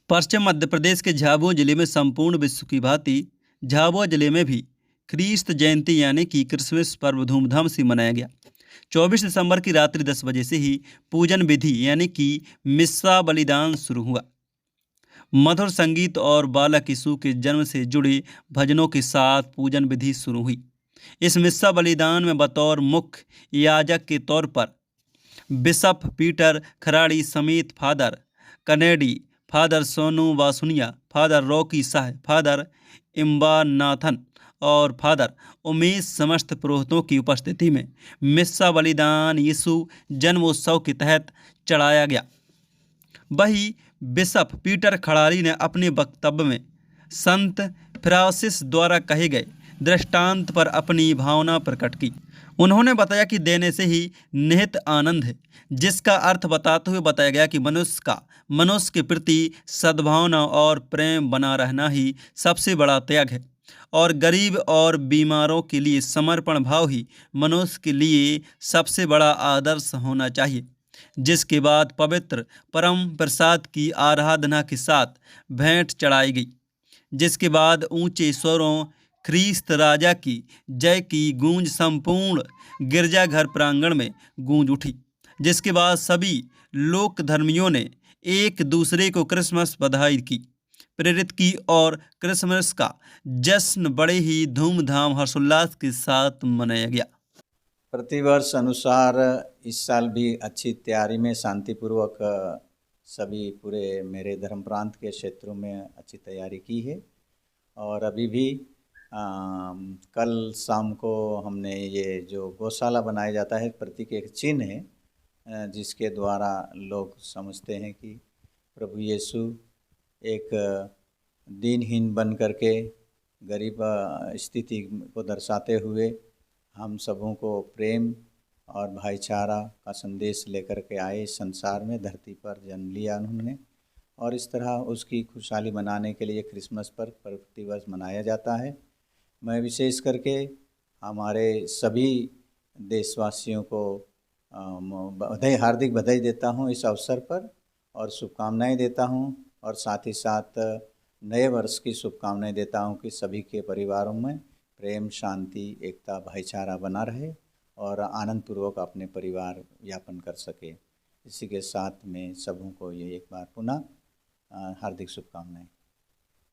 पश्चिम मध्य प्रदेश के झाबुआ जिले में संपूर्ण विश्व की भांति झाबुआ जिले में भी ख्रीस्त जयंती यानी कि क्रिसमस पर्व धूमधाम से मनाया गया। 24 दिसंबर की रात्रि 10 बजे से ही पूजन विधि यानी कि मिस्सा बलिदान शुरू हुआ। मधुर संगीत और बालक यीशु के जन्म से जुड़े भजनों के साथ पूजन विधि शुरू हुई। इस मिस्सा बलिदान में बतौर मुख्य याजक के तौर पर बिशप पीटर खराड़ी समेत Father Kennedy, Father Sonu Vasuniya, Father Rocky Shah, Father Imbanathan और फादर उमेश समस्त पुरोहितों की उपस्थिति में मिस्सा बलिदान यीशु जन्मोत्सव के तहत चढ़ाया गया। वही बिशप पीटर खराड़ी ने अपने वक्तव्य में संत फ्रांसिस द्वारा कहे गए दृष्टांत पर अपनी भावना प्रकट की। उन्होंने बताया कि देने से ही निहित आनंद है, जिसका अर्थ बताते हुए बताया गया कि मनुष्य के प्रति सद्भावना और प्रेम बना रहना ही सबसे बड़ा त्याग है और गरीब और बीमारों के लिए समर्पण भाव ही मनुष्य के लिए सबसे बड़ा आदर्श होना चाहिए। जिसके बाद पवित्र परम प्रसाद की आराधना के साथ भेंट चढ़ाई गई, जिसके बाद ऊंचे स्वरों ख्रीस्त राजा की जय की गूंज संपूर्ण गिरजाघर प्रांगण में गूंज उठी। जिसके बाद सभी लोक धर्मियों ने एक दूसरे को क्रिसमस बधाई की प्रेरित की और क्रिसमस का जश्न बड़े ही धूमधाम हर्षोल्लास के साथ मनाया गया। प्रतिवर्ष अनुसार इस साल भी अच्छी तैयारी में शांतिपूर्वक सभी पूरे मेरे धर्म प्रांत के क्षेत्रों में अच्छी तैयारी की है। और अभी भी कल शाम को हमने ये जो गौशाला बनाया जाता है प्रतीक एक चिन्ह है जिसके द्वारा लोग समझते हैं कि प्रभु यीशु एक दीनहीन बन करके गरीब स्थिति को दर्शाते हुए हम सबों को प्रेम और भाईचारा का संदेश लेकर के आए। संसार में धरती पर जन्म लिया उन्होंने और इस तरह उसकी खुशहाली मनाने के लिए क्रिसमस पर प्रतिवर्ष मनाया जाता है। मैं विशेष करके हमारे सभी देशवासियों को हार्दिक बधाई देता हूं इस अवसर पर और शुभकामनाएं देता हूं और साथ ही साथ नए वर्ष की शुभकामनाएं देता हूं कि सभी के परिवारों में प्रेम, शांति, एकता, भाईचारा बना रहे और आनंदपूर्वक अपने परिवार यापन कर सके। इसी के साथ में सबों को ये एक बार पुनः हार्दिक शुभकामनाएं।